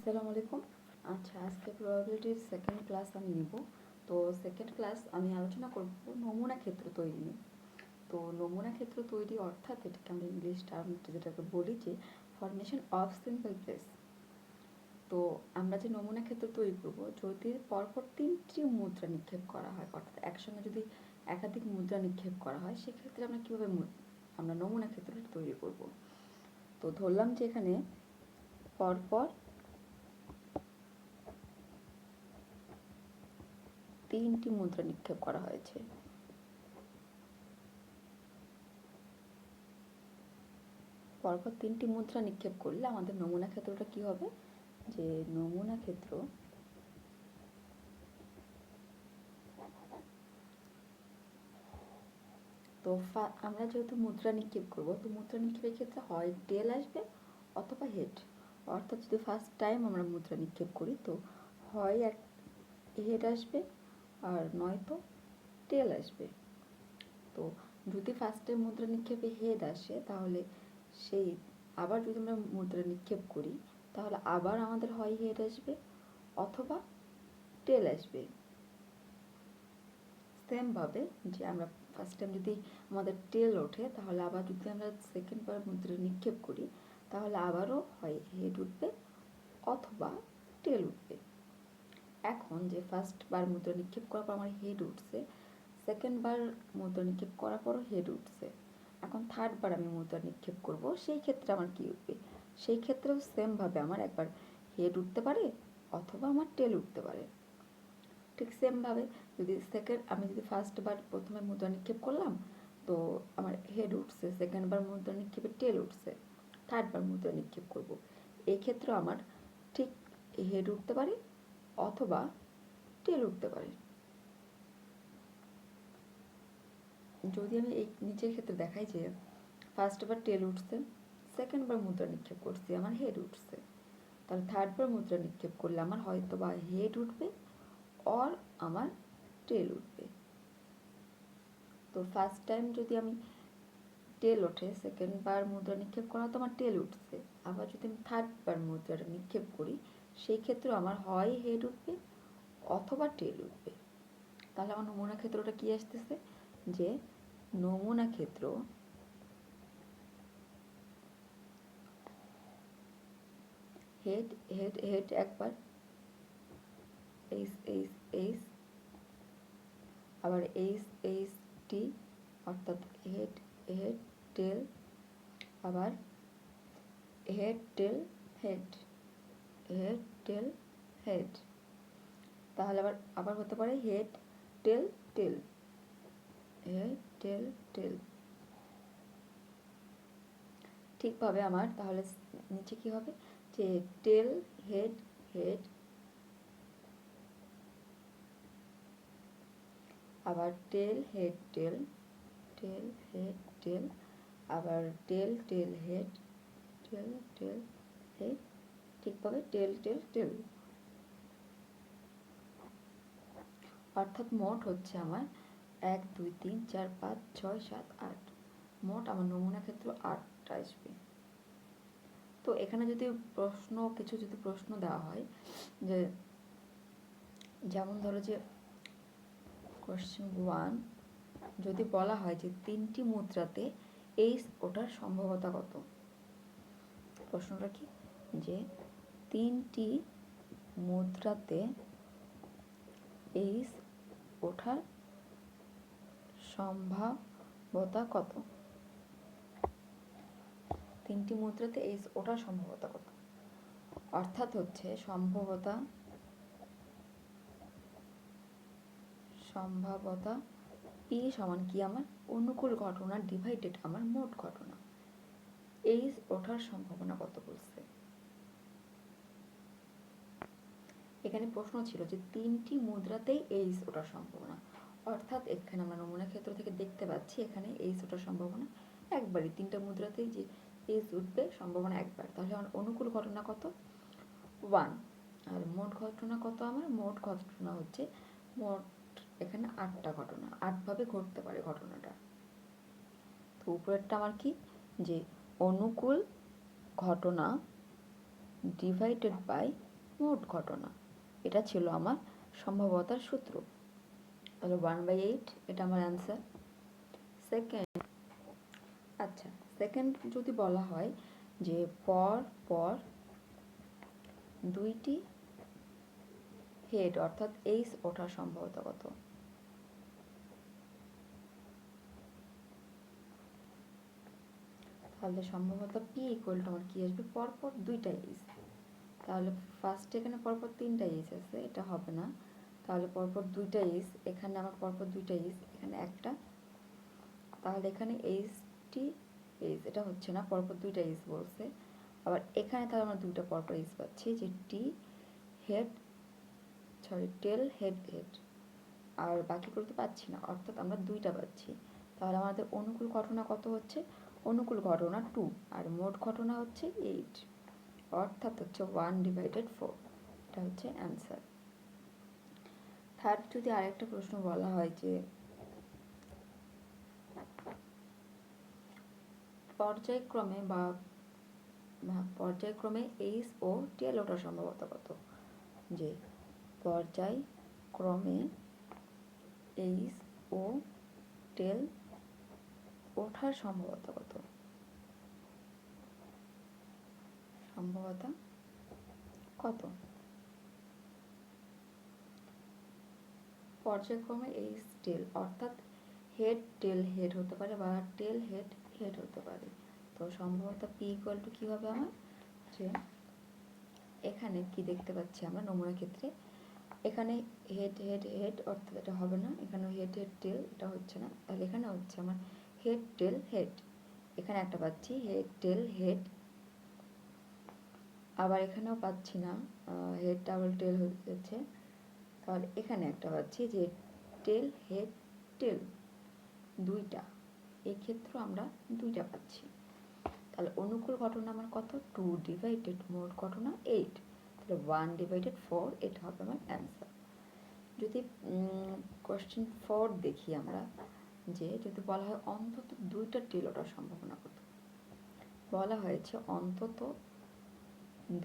আসসালামু আলাইকুম। আচ্ছা, আজকে প্রবাবিলিটির সেকেন্ড ক্লাস আমি নিব। তো সেকেন্ড ক্লাস আমি আলোচনা করব নমুনা ক্ষেত্র তৈরি নিয়ে। তো নমুনা ক্ষেত্র তৈরি অর্থাৎ এটাকে আমরা ইংলিশ টার্ম যেটাকে বলি যে ফরমেশন অফ সিম্পল প্লেস। তো আমরা যে নমুনা ক্ষেত্র তৈরি করব, যদি পরপর 3টি মুদ্রা নিক্ষেপ করা হয়, অর্থাৎ একসঙ্গে যদি একাধিক মুদ্রা নিক্ষেপ করা হয়, সেক্ষেত্রে আমরা কীভাবে আমরা নমুনা ক্ষেত্রটা তৈরি করব। তো ধরলাম যে এখানে পরপর 3টি মুদ্রা নিক্ষেপ করা হয়েছে। পরপর 3টি মুদ্রা নিক্ষেপ করলে আমাদের নমুনা ক্ষেত্রটা কি হবে, যে নমুনা ক্ষেত্র তো আমরা যেহেতু মুদ্রা নিক্ষেপ করব, তো মুদ্রা নিক্ষেপের ক্ষেত্রে হয় টেল আসবে অথবা হেড। অর্থাৎ যদি ফার্স্ট টাইম আমরা মুদ্রা নিক্ষেপ করি, তো হয় এক হেড আসবে আর নয়তো টেল আসবে। তো যদি ফার্স্টে মুদ্রা নিক্ষেপে হেড আসে, তাহলে সেই আবার যদি আমরা মুদ্রা নিক্ষেপ করি, তাহলে আবার আমাদের হয় হেড আসবে অথবা টেল আসবে। সেমভাবে যে আমরা ফার্স্ট টাইম যদি আমাদের টেল ওঠে, তাহলে আবার যদি আমরা সেকেন্ড বার মুদ্রা নিক্ষেপ করি, তাহলে আবারও হয় হেড উঠবে অথবা টেল উঠবে। এখন যে ফার্স্ট বার মুদ্রা নিক্ষেপ করার পর আমার হেড উঠছে, সেকেন্ড বার মুদ্রা নিক্ষেপ করার পরও হেড উঠছে, এখন থার্ড বার আমি মুদ্রা নিক্ষেপ করব, সেই ক্ষেত্রে আমার কি উঠবে, সেই ক্ষেত্রেও সেমভাবে আমার একবার হেড উঠতে পারে অথবা আমার টেল উঠতে পারে। ঠিক সেমভাবে আমি যদি ফার্স্ট বার প্রথমে মুদ্রা নিক্ষেপ করলাম, তো আমার হেড উঠছে, সেকেন্ড বার মুদ্রা নিক্ষেপে টেল উঠছে, থার্ড বার মুদ্রা নিক্ষেপ করব, এই ক্ষেত্রে আমার ঠিক হেড উঠতে পারে অথবা টেল উঠতে পারে। যদি আমি এই নিচের ক্ষেত্রে দেখাই যে ফার্স্ট বার টেল উঠছে, সেকেন্ড বার মুদ্রা নিক্ষেপ করছি, আমার হেড উঠছে, তাহলে থার্ড বার মুদ্রা নিক্ষেপ করলে আমার হয়তো বা হেড উঠবে অর আমার টেল উঠবে। তো ফার্স্ট টাইম যদি আমি টেল ওঠে, সেকেন্ড বার মুদ্রা নিক্ষেপ করা তো আমার টেল উঠছে, আবার যদি আমি থার্ড বার মুদ্রাটা নিক্ষেপ করি, সেই ক্ষেত্রে আমার হয় হেড উঠবে অথবা টেল উঠবে। তাহলে আমার নমুনা ক্ষেত্রটা কি আসতেছে, যে নমুনা ক্ষেত্র হেড হেড হেড একবার, এইচ এইচ এইচ, আবার এইচ এইচ টি, অর্থাৎ হেড হেড টেল, আবার হেড টেল হেড, হেড টেল হেড। তাহলে আবার হতে পারে হেড টেল টেল, হেড টেল টেল। ঠিকভাবে আমার তাহলে নিচে কি হবে, যে টেল হেড হেড, আবার টেল হেড টেল, টেল হেড টেল, আবার টেল টেল হেড, টেল টেল হেড, ঠিকভাবে টেল টেল টেল। অর্থাৎ মোট হচ্ছে আমার 1 2 3 4 5 6 7 8, মোট আমার নমুনা ক্ষেত্র 8টা আসবে। তো এখানে যদি প্রশ্ন দেওয়া হয়, যে যেমন ধরো যে কোশ্চেন 1 যদি বলা হয় যে 3টি মুদ্রাতে এইচ ওঠার সম্ভাবনা কত। প্রশ্নটা কি, যে 3টি মুদ্রাতে এইচ ওঠার সম্ভাবনা কত, 3টি মুদ্রাতে এইচ ওঠার সম্ভাবনা কত। অর্থাৎ হচ্ছে সম্ভাবনা পি সমান কি, আমার অনুকূল ঘটনা ডিভাইডেড আমার মোট ঘটনা। এইচ ওঠার সম্ভাবনা কত বলছে। এখানে প্রশ্ন ছিল যে 3টি মুদ্রাতেই এইচ ওঠার সম্ভাবনা, অর্থাৎ এখানে আমরা নমুনা ক্ষেত্র থেকে দেখতে পাচ্ছি এখানে এইচ ওঠার সম্ভাবনা একবারই, 3টা মুদ্রাতেই যে এইচ উঠবে সম্ভাবনা একবার। তাহলে আমার অনুকূল ঘটনা কত, 1। আর মোট ঘটনা কত, আমার মোট ঘটনা হচ্ছে মোট এখানে 8টা ঘটনা, 8ভাবে ঘটতে পারে ঘটনাটা। তো উপরেরটা আমার কি, যে অনুকূল ঘটনা ডিভাইডেড বাই মোট ঘটনা। এটা ছিল আমার সম্ভাব্যতার সূত্র। তাহলে 1/8 এটা আমার অ্যান্সার। সেকেন্ড, আচ্ছা সেকেন্ড যদি বলা হয় যে পর পর দুইটি হেড অর্থাৎ এইস ওঠার সম্ভাব্যতা কত? তাহলে সম্ভবত পি ইকুয়াল টু আমার কি আসবে? পরপর দুইটা এইস। তাহলে ফার্স্টে এখানে পরপর তিনটা এইস আছে, এটা হবে না। তাহলে পরপর দুইটা এইস, এখানে আমার পরপর দুইটা এইস, এখানে একটা। তাহলে এখানে এইচটি এইস, এটা হচ্ছে না, পরপর দুইটা এইস বলছে। আবার এখানে তাহলে আমরা দুইটা পরপর এইস পাচ্ছি, যে টি হেড টেল হেড হেড, আর বাকিগুলো তো পাচ্ছি না, অর্থাৎ আমরা দুইটা পাচ্ছি। তাহলে আমাদের অনুকূল ঘটনা কত হচ্ছে? অনুকূল ঘটনা 2 আর মোট ঘটনা হচ্ছে 8, অর্থাৎ হচ্ছে 1/4। এটা হচ্ছে অ্যান্সার। থার্ড যদি আরেকটা প্রশ্ন বলা হয় যে পর্যায়ক্রমে এইচ ও টেল ওঠার সম্ভাবনা কত? যে পর্যায়ক্রমে এইচ ও টেল ওঠার সম্ভাবনা কত? সম্ভাবনা কত? পর্যায়ক্রমে এইচ টেল, অর্থাৎ হেড টেল হেড হতে পারে বা টেল হেড হেড হতে পারে। তো সম্ভবত পি ইকুয়াল টু কী হবে আমার? যে এখানে কি দেখতে পাচ্ছি আমরা নমুনা ক্ষেত্রে, এখানে হেড হেড হেড, অর্থাৎ এটা হবে না। এখানে হেড হেড টেল, এটা হচ্ছে না। তাহলে এখানে হচ্ছে আমার হেড টেল হেড, এখানে একটা পাচ্ছি হেড টেল হেড, আবার এখানেও পাচ্ছি না, হেড ডাবল টেল হচ্ছে। তাহলে এখানে একটা পাচ্ছি যে টেল হেড টেল, দুইটা, এই ক্ষেত্রে আমরা দুইটা পাচ্ছি। তাহলে অনুকূল ঘটনা আমার কত? 2 মোট ঘটনা 8, তাহলে 1/4, এটা হবে আমার অ্যান্সার। যদি কোয়েশ্চেন 4 দেখি আমরা, যে যদি বলা হয় অন্তত দুইটা টেল ওঠার সম্ভাবনা কত? বলা হয়েছে অন্তত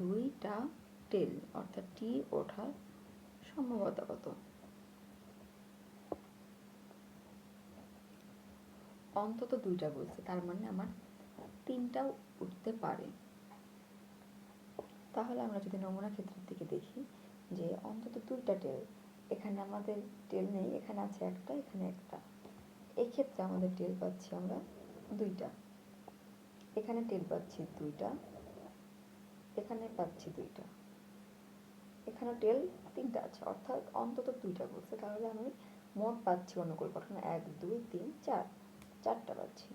দুইটা টেল অর্থাৎ টি ওঠার সম্ভাবনা কত? অন্তত দুইটা বলছে, তার মানে আমার তিনটাও উঠতে পারে। তাহলে আমরা যদি নমুনা ক্ষেত্রের দিকে দেখি, যে অন্তত দুইটা টেল, এখানে আমাদের টেল নেই, এখানে আছে একটা, এখানে একটা, এই ক্ষেত্রে আমাদের টেল পাচ্ছি আমরা দুইটা, এখানে টেল পাচ্ছি দুইটা, এখানে পাচ্ছি দুইটা, এখানে টেল তিনটা আছে, অর্থাৎ অন্তত দুইটা বলছে। তাহলে আমি মোট পাচ্ছি অনুকূল ঘটনা 1 2 3 4, চারটা পাচ্ছি।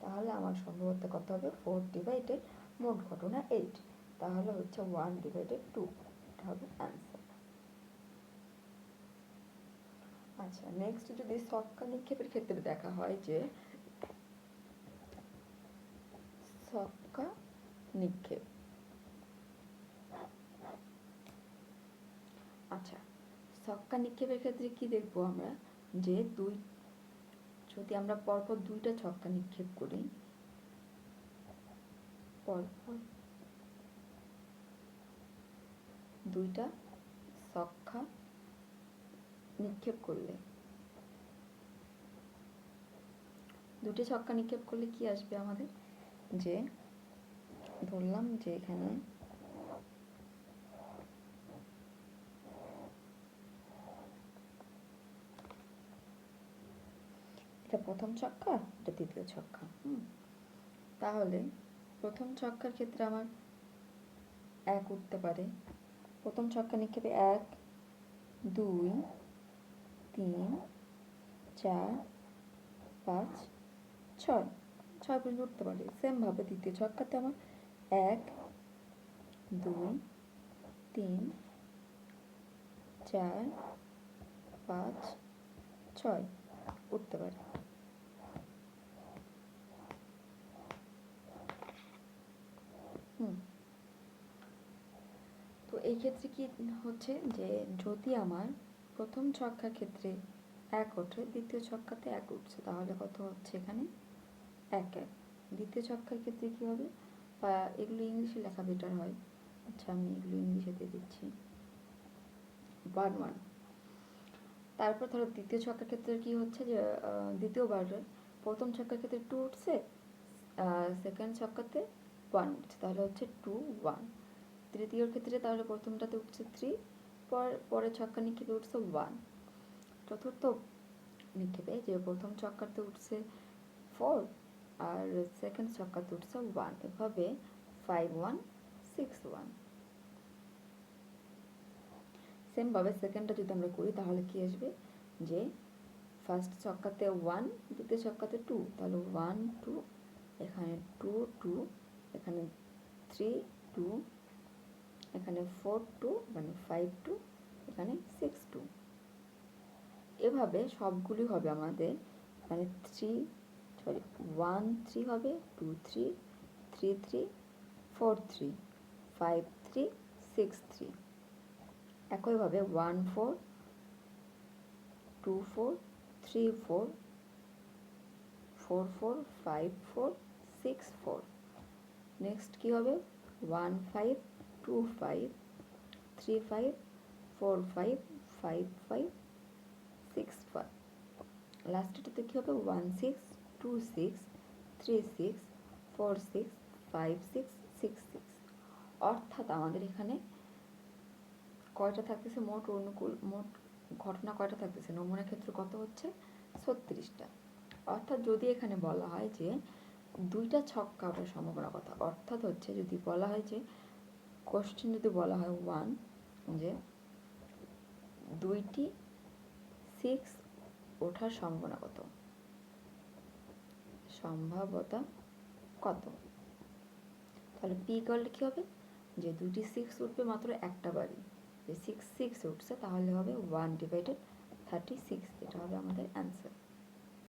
তাহলে আমার সম্ভবত কত হবে? 4/, মোট ঘটনা 8, তাহলে হচ্ছে 1/2, এটা হবে অ্যান্সার। আচ্ছা নেক্সট যদি ছক্কা নিক্ষেপের ক্ষেত্রে দেখা হয়, যে ছক্কা নিক্ষেপ, আচ্ছা ছক্কা নিক্ষেপের ক্ষেত্রে কি দেখবো আমরা? যে যদি আমরা পরপর দুইটা ছক্কা নিক্ষেপ করি, পরপর দুইটা ছক্কা নিক্ষেপ করলে, দুটি ছক্কা নিক্ষেপ করলে কি আসবে আমাদের? যে ধরলাম যে এখানে এটা প্রথম ছক্কা, এটা দ্বিতীয় ছক্কা। তাহলে প্রথম ছক্কার ক্ষেত্রে আমার 1 উঠতে পারে। প্রথম ছক্কা নিক্ষেপে 1 2 3 4 5 6, 6 পর্যন্ত উঠতে পারে। সেম ভাবে দ্বিতীয় ছক্কাতে আমার 1 2 3 4 5 6 উঠতে পারে। তো এই ক্ষেত্রে কি হচ্ছে, যে যদি আমার প্রথম ছক্কার ক্ষেত্রে 1 ওঠে, দ্বিতীয় ছক্কাতে 1 উঠছে, তাহলে কত হচ্ছে এখানে? 1 1। দ্বিতীয় ছক্কার ক্ষেত্রে কি হবে, বা এগুলো ইংলিশে লেখা বেটার হয়, আচ্ছা আমি এগুলো ইংলিশে দিয়ে দিচ্ছি। 1 1। তারপর ধরো দ্বিতীয় ছক্কার ক্ষেত্রে কি হচ্ছে যে দ্বিতীয়বারে প্রথম ছক্কার ক্ষেত্রে 2 উঠছে, সেকেন্ড ছক্কাতে 1 উঠছে, তাহলে হচ্ছে 2 1। তৃতীয়র ক্ষেত্রে তাহলে প্রথমটাতে উঠছে 3, পরের ছক্কা নিক্ষেপে উঠছে 1। চতুর্থ নিক্ষেপে যে প্রথম ছক্কাতে উঠছে 4 আর সেকেন্ড ছক্কাতে উঠছে 1, এভাবে 5 1 6 1। সেমভাবে সেকেন্ডটা যদি আমরা করি তাহলে কি আসবে যে ফার্স্ট ছক্কাতে 1, দ্বিতীয় ছক্কাতে 2, তাহলে 1 2, এখানে 2 2, এখানে 3 2, এখানে 4 2, মানে 5 2, এখানে 6 2। এভাবে সবগুলি হবে আমাদের, মানে 1 3 হবে, 2 3, 3 3, 4 3, 5 3, 6 3। একইভাবে 1 4, 2 4, 3 4, 4 4, 5 4, 6 4। নেক্সট কি হবে 1 5, 2 5, 3 5, 4 5, 5 5, 6 5। লাস্টেরটাতে কি হবে 1 6, 2 6, 3 6, 4 6, 5 6, 6 6। অর্থাৎ আমাদের এখানে কয়টা থাকতেছে, মোট ঘটনা কয়টা থাকতেছে, নমুনা ক্ষেত্র কত হচ্ছে 36টা। অর্থাৎ যদি এখানে বলা হয় যে 2টা ছক্কা ওঠার সম্ভাবনা কথা, অর্থাৎ হচ্ছে যদি বলা হয় যে কোশ্চেন যদি বলা হয় 1 যে 2টি 6 ওঠার সম্ভাবনা কত, সম্ভাব্যতা কত, তাহলে পি করলে কি হবে যে 2টি 6 উঠবে মাত্র একটা বারই, যে 6 6 উঠছে, তাহলে হবে 1/36, এটা হবে আমাদের অ্যান্সার।